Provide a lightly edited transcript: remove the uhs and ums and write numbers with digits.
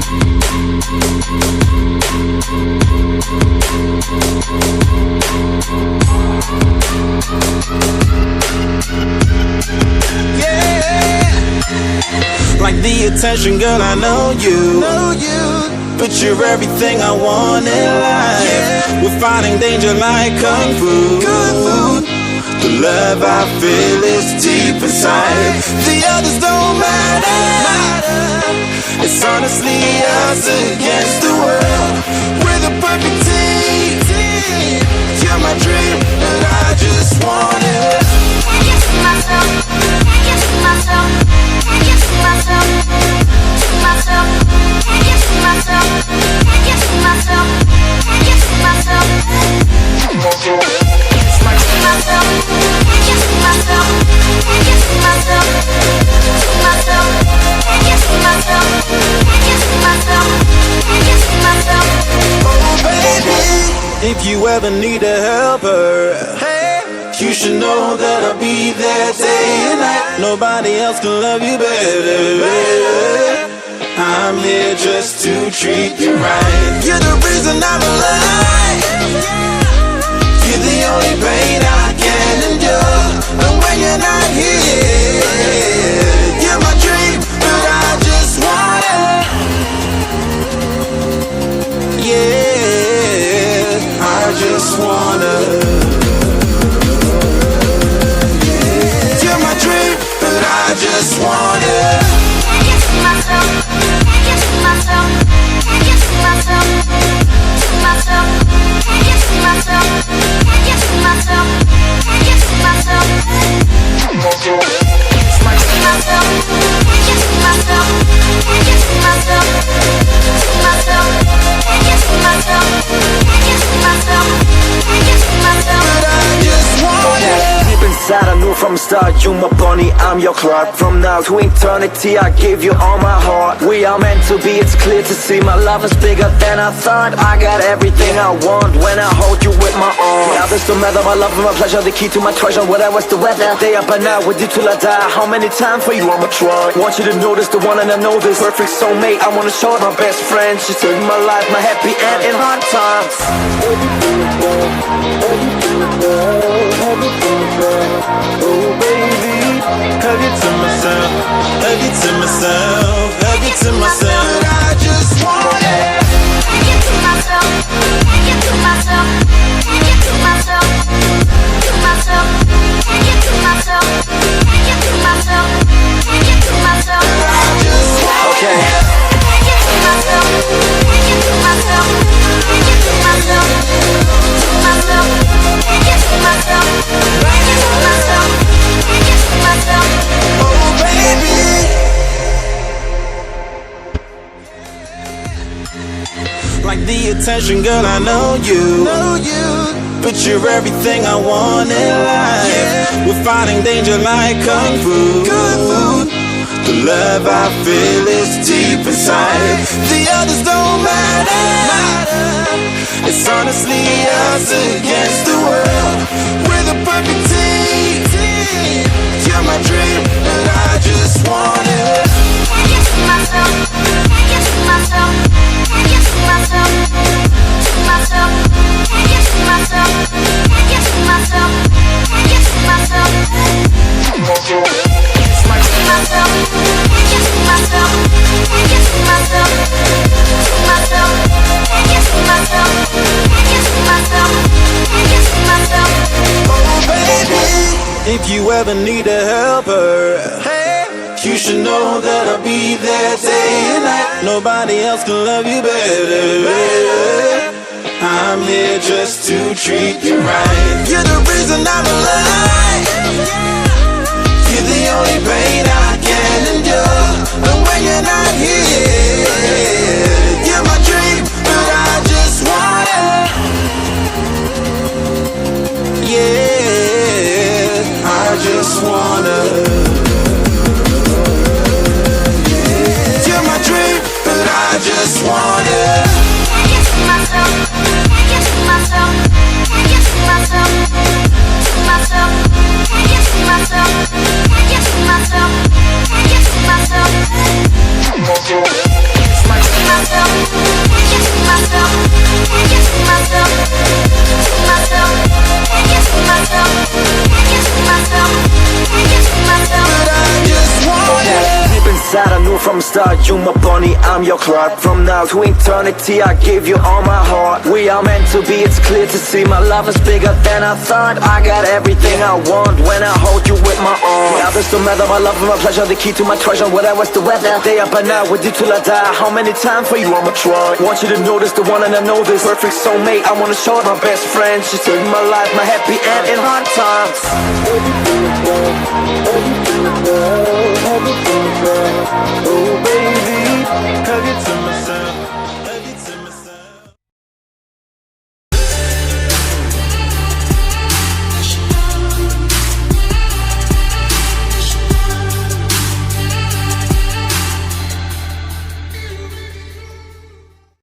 Like the attention, girl, I know you. But you're everything I want in life. We're fighting danger like kung fu. The love I feel is deep inside. The others don't matter. It's honestly us against the world. We're the perfect team. You're my dream, and I just want it. Can't get to myself. Can't get to myself. Can't get to myself. To myself. Can't get to myself. Can't get to myself. Can't get to myself. To myself. Can't get to myself. Can't get to myself. To myself. Can't get to myself. Can't get to myself. Can't get to myself. Oh baby, if you ever need a helper, you should know that I'll be there day and night. Nobody else can love you better. I'm here just to treat you right. You're the reason I'm alive. You're the only pain I can endure. And when you're not here, you're my dream, but I just want it. Yeah, I just wanna. I just want it. Can't get to myself. Can't get to myself. Can't get to myself. To myself. Can't get to myself. Can't get to myself. Can't get to myself. To myself. Can't get to myself. Can't get to myself. To myself. Can't get to myself. Can't get to myself. Can't get to myself. But I just want it. Deep inside I knew from the start, you my bunny, I'm your Clark. From now to eternity I give you all my heart. We are meant to be, it's clear to see. My love is bigger than I thought. I got everything I want when I hold you with my arms. Now this don't matter, my love and my pleasure, the key to my treasure. Whatever's the weather, day up and out with you till I die. How many times for you I'ma try? Want you to notice the one and I know this perfect soulmate. I wanna show it my best friend. She saved my life, my happy end in hard times. Oh baby, hug it to myself, hug it to myself, hug it to myself. I just want it. Can't get to myself, can't get to myself, can't get to myself, to myself, can't get to myself, can't get to myself, can't get to myself. I just want it. Can't get to myself, can't get to myself, can't get to myself, to myself, can't get to myself, can't get to myself, can't get to myself. Oh baby. Like the attention, girl, I know you. But you're everything I want in life. We're fighting danger like kung fu. The love I feel is deep inside. The others don't matter. It's honestly us against the world. We're the perfect team. You're my dream, and I just want it. Can't get to myself. Can't get to myself. Can't get to myself. To myself. Can't get to myself. Can't get to myself. Can't get to myself. To myself. Can't get to myself. Can't get to myself. To myself. Can't get to myself. Can't get to myself. Can't get to myself. Oh baby, if you ever need a helper, you should know that I'll be there day and night. Nobody else can love you better. I'm here just to treat you right. You're the reason I'm alive. You're the only pain I can endure. And when you're not here, you're my dream, but I just want it. Yeah, I just wanna. You're my dream, but I just want it. Can't get to myself, can't get to myself, can't get to myself, to myself, can't get to myself, can't get to myself, can't get to myself, to myself, can't get to myself, star, you my bunny, I'm your Clark. From now to eternity, I give you all my heart. We are meant to be, it's clear to see. My love is bigger than I thought. I got everything I want when I hold you with my arms. The others don't matter, my love and my pleasure, the key to my treasure. Whatever's the weather, day up and out with you till I die. How many times for you I'ma try? Want you to notice the one and I know this. Perfect soulmate, I wanna show it my best friend. She saved my life, my happy end in hard times. Oh baby, hug it to